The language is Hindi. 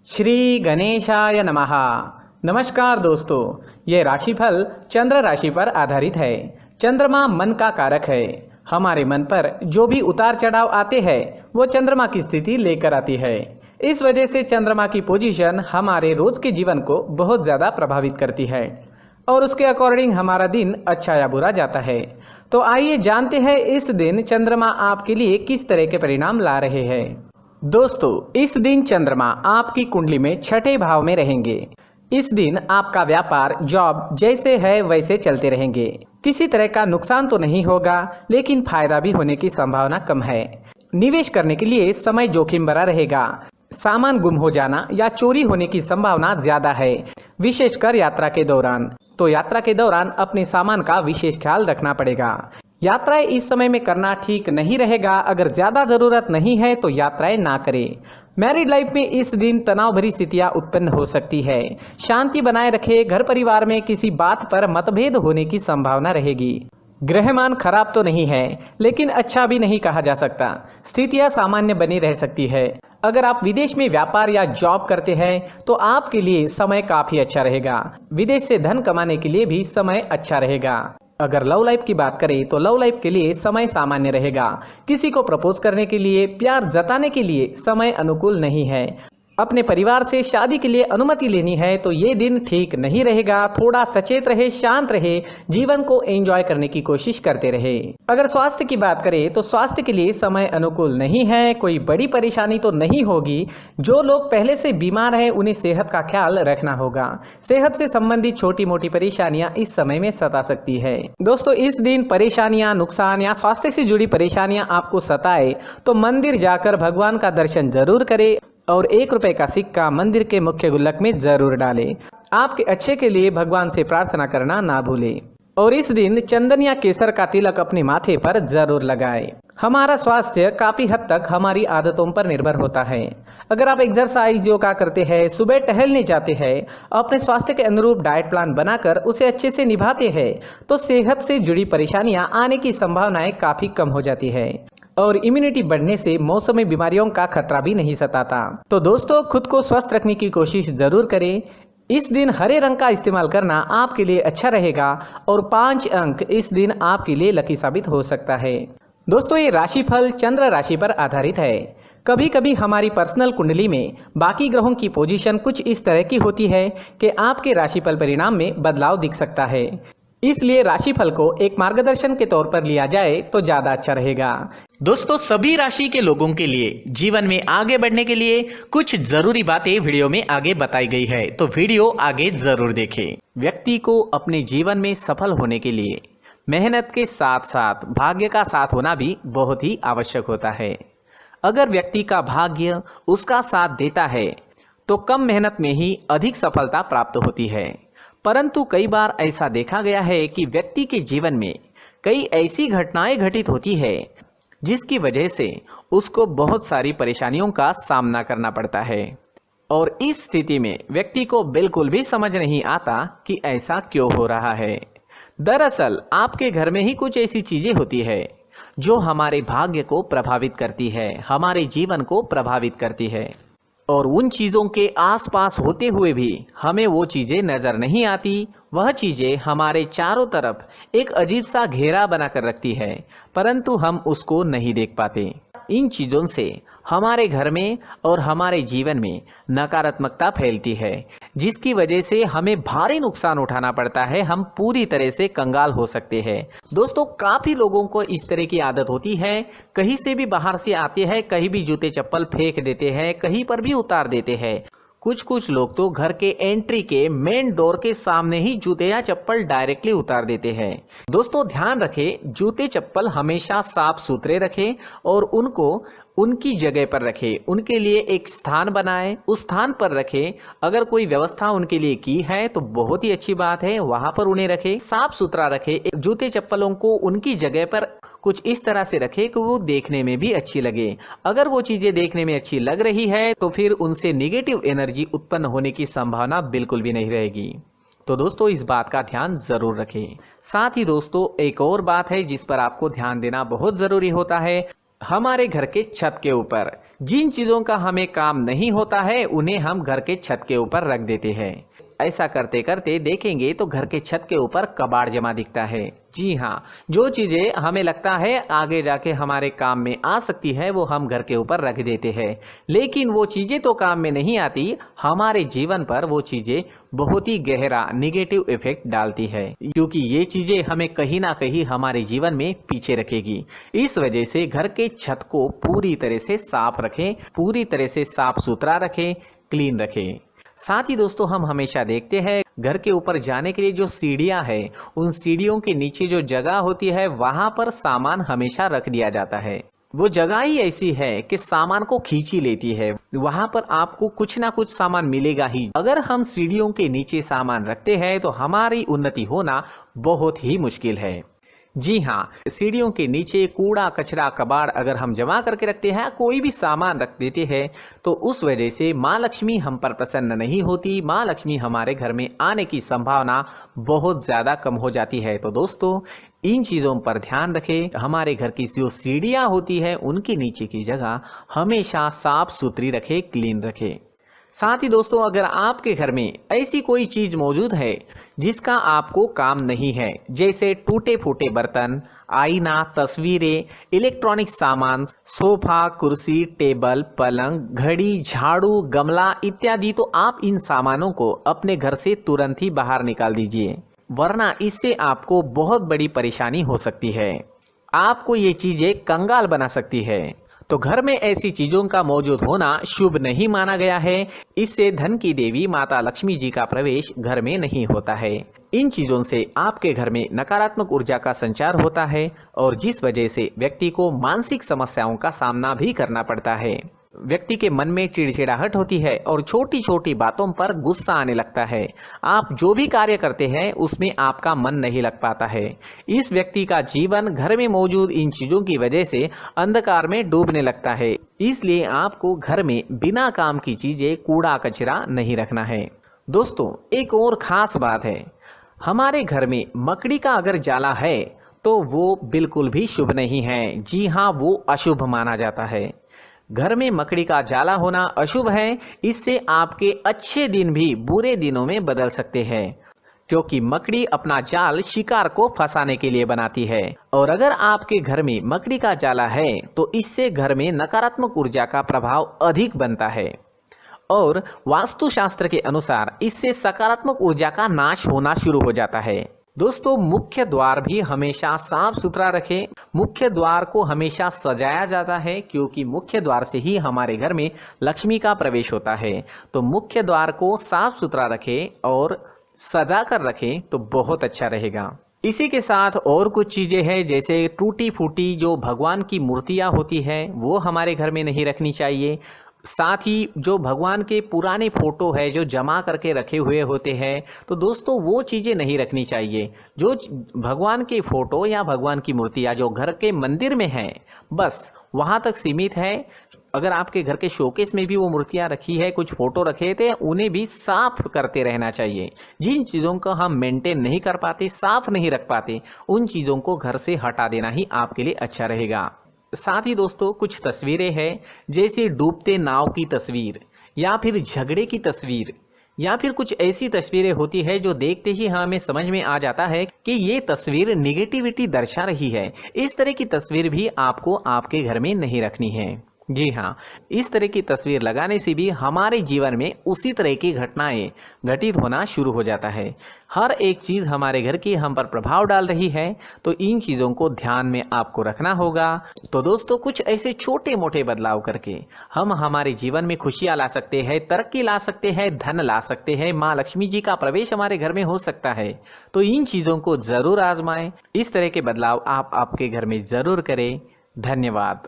श्री गणेशाय नमः। नमस्कार दोस्तों, ये राशिफल चंद्र राशि पर आधारित है। चंद्रमा मन का कारक है। हमारे मन पर जो भी उतार चढ़ाव आते हैं वो चंद्रमा की स्थिति लेकर आती है। इस वजह से चंद्रमा की पोजीशन हमारे रोज के जीवन को बहुत ज़्यादा प्रभावित करती है और उसके अकॉर्डिंग हमारा दिन अच्छा या बुरा जाता है। तो आइए जानते हैं इस दिन चंद्रमा आपके लिए किस तरह के परिणाम ला रहे हैं। दोस्तों, इस दिन चंद्रमा आपकी कुंडली में छठे भाव में रहेंगे। इस दिन आपका व्यापार, जॉब जैसे है वैसे चलते रहेंगे। किसी तरह का नुकसान तो नहीं होगा, लेकिन फायदा भी होने की संभावना कम है। निवेश करने के लिए समय जोखिम भरा रहेगा। सामान गुम हो जाना या चोरी होने की संभावना ज्यादा है, विशेषकर यात्रा के दौरान। तो यात्रा के दौरान अपने सामान का विशेष ख्याल रखना पड़ेगा। यात्राएं इस समय में करना ठीक नहीं रहेगा। अगर ज्यादा जरूरत नहीं है तो यात्राएं ना करें। मैरिड लाइफ में इस दिन तनाव भरी स्थितियां उत्पन्न हो सकती है। शांति बनाए रखें। घर परिवार में किसी बात पर मतभेद होने की संभावना रहेगी। ग्रहमान खराब तो नहीं है, लेकिन अच्छा भी नहीं कहा जा सकता। स्थितियां सामान्य बनी रह सकती है। अगर आप विदेश में व्यापार या जॉब करते हैं तो आपके लिए समय काफी अच्छा रहेगा। विदेश से धन कमाने के लिए भी समय अच्छा रहेगा। अगर लव लाइफ की बात करें तो लव लाइफ के लिए समय सामान्य रहेगा। किसी को प्रपोज करने के लिए, प्यार जताने के लिए समय अनुकूल नहीं है। अपने परिवार से शादी के लिए अनुमति लेनी है तो ये दिन ठीक नहीं रहेगा। थोड़ा सचेत रहे, शांत रहे, जीवन को एंजॉय करने की कोशिश करते रहे। अगर स्वास्थ्य की बात करें तो स्वास्थ्य के लिए समय अनुकूल नहीं है। कोई बड़ी परेशानी तो नहीं होगी। जो लोग पहले से बीमार हैं उन्हें सेहत का ख्याल रखना होगा। सेहत से संबंधित छोटी मोटी परेशानियां इस समय में सता सकती है। दोस्तों, इस दिन परेशानियां, नुकसान या स्वास्थ्य से जुड़ी परेशानियां आपको सताए तो मंदिर जाकर भगवान का दर्शन जरूर करें और 1 रुपए का सिक्का मंदिर के मुख्य गुल्लक में जरूर डालें। आपके अच्छे के लिए भगवान से प्रार्थना करना ना भूलें। और इस दिन चंदन या केसर का तिलक अपने माथे पर जरूर लगाएं। हमारा स्वास्थ्य काफी हद तक हमारी आदतों पर निर्भर होता है। अगर आप एक्सरसाइज, योगा करते हैं, सुबह टहलने जाते हैं, अपने स्वास्थ्य के अनुरूप डाइट प्लान बनाकर उसे अच्छे से निभाते हैं तो सेहत से जुड़ी परेशानियां आने की संभावनाएं काफी कम हो जाती है और इम्यूनिटी बढ़ने से मौसमी बीमारियों का खतरा भी नहीं सताता। तो दोस्तों, खुद को स्वस्थ रखने की कोशिश जरूर करें। इस दिन हरे रंग का इस्तेमाल करना आपके लिए अच्छा रहेगा और 5 अंक इस दिन आपके लिए लकी साबित हो सकता है। दोस्तों, ये राशिफल चंद्र राशि पर आधारित है। कभी कभी हमारी पर्सनल कुंडली में बाकी ग्रहों की पोजीशन कुछ इस तरह की होती है कि आपके राशिफल परिणाम में बदलाव दिख सकता है। इसलिए राशिफल को एक मार्गदर्शन के तौर पर लिया जाए तो ज्यादा अच्छा रहेगा। दोस्तों, सभी राशि के लोगों के लिए जीवन में आगे बढ़ने के लिए कुछ जरूरी बातें वीडियो में आगे बताई गई है, तो वीडियो आगे जरूर देखें। व्यक्ति को अपने जीवन में सफल होने के लिए मेहनत के साथ साथ भाग्य का साथ होना भी बहुत ही आवश्यक होता है। अगर व्यक्ति का भाग्य उसका साथ देता है तो कम मेहनत में ही अधिक सफलता प्राप्त होती है। परंतु कई बार ऐसा देखा गया है कि व्यक्ति के जीवन में कई ऐसी घटनाएं घटित होती है जिसकी वजह से उसको बहुत सारी परेशानियों का सामना करना पड़ता है और इस स्थिति में व्यक्ति को बिल्कुल भी समझ नहीं आता कि ऐसा क्यों हो रहा है। दरअसल आपके घर में ही कुछ ऐसी चीजें होती है जो हमारे भाग्य को प्रभावित करती है, हमारे जीवन को प्रभावित करती है और उन चीज़ों के आसपास होते हुए भी हमें वो चीज़ें नज़र नहीं आती। वह चीज़ें हमारे चारों तरफ एक अजीब सा घेरा बनाकर रखती है, परंतु हम उसको नहीं देख पाते। इन चीज़ों से हमारे घर में और हमारे जीवन में नकारात्मकता फैलती है, जिसकी वजह से हमें भारी नुकसान उठाना पड़ता है। हम पूरी तरह से कंगाल हो सकते हैं। दोस्तों, काफ़ी लोगों को इस तरह की आदत होती है। कहीं से भी बाहर से आते हैं, कहीं भी जूते चप्पल फेंक देते हैं, कहीं पर भी उतार देते हैं। कुछ लोग तो घर के एंट्री के मेन डोर के सामने ही जूते या चप्पल डायरेक्टली उतार देते हैं। दोस्तों, ध्यान रखें, जूते चप्पल हमेशा साफ सुथरे रखें और उनको उनकी जगह पर रखें। उनके लिए एक स्थान बनाएं, उस स्थान पर रखें। अगर कोई व्यवस्था उनके लिए की है तो बहुत ही अच्छी बात है, वहां पर उन्हें रखें, साफ सुथरा रखें। जूते चप्पलों को उनकी जगह पर कुछ इस तरह से रखें कि वो देखने में भी अच्छी लगे। अगर वो चीजें देखने में अच्छी लग रही है तो फिर उनसे निगेटिव एनर्जी उत्पन्न होने की संभावना बिल्कुल भी नहीं रहेगी। तो दोस्तों, इस बात का ध्यान जरूर रखें। साथ ही दोस्तों, एक और बात है जिस पर आपको ध्यान देना बहुत जरूरी होता है। हमारे घर के छत के ऊपर जिन चीज़ों का हमें काम नहीं होता है उन्हें हम घर के छत के ऊपर रख देते हैं। ऐसा करते करते देखेंगे तो घर के छत के ऊपर कबाड़ जमा दिखता है। जी हाँ, जो चीज़ें हमें लगता है आगे जाके हमारे काम में आ सकती है वो हम घर के ऊपर रख देते हैं, लेकिन वो चीज़ें तो काम में नहीं आती, हमारे जीवन पर वो चीज़ें बहुत ही गहरा निगेटिव इफेक्ट डालती है, क्योंकि ये चीज़ें हमें कहीं ना कहीं हमारे जीवन में पीछे रखेगी। इस वजह से घर के छत को पूरी तरह से साफ रखें, पूरी तरह से साफ सुथरा रखें, क्लीन रखें। साथ ही दोस्तों हम हमेशा देखते हैं घर के ऊपर जाने के लिए जो सीढ़ियां है, उन सीढ़ियों के नीचे जो जगह होती है वहां पर सामान हमेशा रख दिया जाता है। वो जगह ही ऐसी है कि सामान को खींची लेती है, वहां पर आपको कुछ ना कुछ सामान मिलेगा ही। अगर हम सीढ़ियों के नीचे सामान रखते हैं तो हमारी उन्नति होना बहुत ही मुश्किल है। जी हाँ, सीढ़ियों के नीचे कूड़ा कचरा कबाड़ अगर हम जमा करके रखते हैं, कोई भी सामान रख देते हैं, तो उस वजह से माँ लक्ष्मी हम पर प्रसन्न नहीं होती, माँ लक्ष्मी हमारे घर में आने की संभावना बहुत ज़्यादा कम हो जाती है। तो दोस्तों इन चीज़ों पर ध्यान रखें। हमारे घर की जो सीढ़ियाँ होती है उनके नीचे की जगह हमेशा साफ सुथरी रखें, क्लीन रखें। साथ ही दोस्तों अगर आपके घर में ऐसी कोई चीज़ मौजूद है जिसका आपको काम नहीं है, जैसे टूटे फूटे बर्तन, आईना, तस्वीरें, इलेक्ट्रॉनिक सामान, सोफा, कुर्सी, टेबल, पलंग, घड़ी, झाड़ू, गमला इत्यादि, तो आप इन सामानों को अपने घर से तुरंत ही बाहर निकाल दीजिए, वरना इससे आपको बहुत बड़ी परेशानी हो सकती है। आपको ये चीज़ें कंगाल बना सकती है। तो घर में ऐसी चीजों का मौजूद होना शुभ नहीं माना गया है। इससे धन की देवी माता लक्ष्मी जी का प्रवेश घर में नहीं होता है। इन चीजों से आपके घर में नकारात्मक ऊर्जा का संचार होता है और जिस वजह से व्यक्ति को मानसिक समस्याओं का सामना भी करना पड़ता है। व्यक्ति के मन में चिड़चिड़ाहट होती है और छोटी छोटी बातों पर गुस्सा आने लगता है। आप जो भी कार्य करते हैं उसमें आपका मन नहीं लग पाता है। इस व्यक्ति का जीवन घर में मौजूद इन चीज़ों की वजह से अंधकार में डूबने लगता है। इसलिए आपको घर में बिना काम की चीज़ें, कूड़ा कचरा नहीं रखना है। दोस्तों एक और ख़ास बात है, हमारे घर में मकड़ी का अगर जाला है तो वो बिल्कुल भी शुभ नहीं है। जी हाँ, वो अशुभ माना जाता है। घर में मकड़ी का जाला होना अशुभ है। इससे आपके अच्छे दिन भी बुरे दिनों में बदल सकते हैं, क्योंकि मकड़ी अपना जाल शिकार को फंसाने के लिए बनाती है। और अगर आपके घर में मकड़ी का जाला है तो इससे घर में नकारात्मक ऊर्जा का प्रभाव अधिक बनता है और वास्तुशास्त्र के अनुसार इससे सकारात्मक ऊर्जा का नाश होना शुरू हो जाता है। दोस्तों मुख्य द्वार भी हमेशा साफ सुथरा रखें। मुख्य द्वार को हमेशा सजाया जाता है, क्योंकि मुख्य द्वार से ही हमारे घर में लक्ष्मी का प्रवेश होता है। तो मुख्य द्वार को साफ सुथरा रखें और सजा कर रखें तो बहुत अच्छा रहेगा। इसी के साथ और कुछ चीज़ें हैं, जैसे टूटी फूटी जो भगवान की मूर्तियाँ होती हैं वो हमारे घर में नहीं रखनी चाहिए। साथ ही जो भगवान के पुराने फोटो है जो जमा करके रखे हुए होते हैं, तो दोस्तों वो चीज़ें नहीं रखनी चाहिए। जो भगवान के फोटो या भगवान की मूर्तियाँ जो घर के मंदिर में हैं बस वहाँ तक सीमित है। अगर आपके घर के शोकेस में भी वो मूर्तियाँ रखी है, कुछ फोटो रखे थे, उन्हें भी साफ करते रहना चाहिए। जिन चीज़ों को हम मेंटेन नहीं कर पाते, साफ नहीं रख पाते, उन चीज़ों को घर से हटा देना ही आपके लिए अच्छा रहेगा। साथ ही दोस्तों कुछ तस्वीरें हैं, जैसे डूबते नाव की तस्वीर या फिर झगड़े की तस्वीर या फिर कुछ ऐसी तस्वीरें होती है जो देखते ही हमें समझ में आ जाता है कि ये तस्वीर निगेटिविटी दर्शा रही है। इस तरह की तस्वीर भी आपको आपके घर में नहीं रखनी है। जी हाँ, इस तरह की तस्वीर लगाने से भी हमारे जीवन में उसी तरह की घटनाएं घटित होना शुरू हो जाता है। हर एक चीज़ हमारे घर की हम पर प्रभाव डाल रही है, तो इन चीज़ों को ध्यान में आपको रखना होगा। तो दोस्तों कुछ ऐसे छोटे मोटे बदलाव करके हम हमारे जीवन में खुशियाँ ला सकते हैं, तरक्की ला सकते हैं, धन ला सकते हैं, माँ लक्ष्मी जी का प्रवेश हमारे घर में हो सकता है। तो इन चीज़ों को ज़रूर आजमाएं। इस तरह के बदलाव आप आपके घर में ज़रूर करें। धन्यवाद।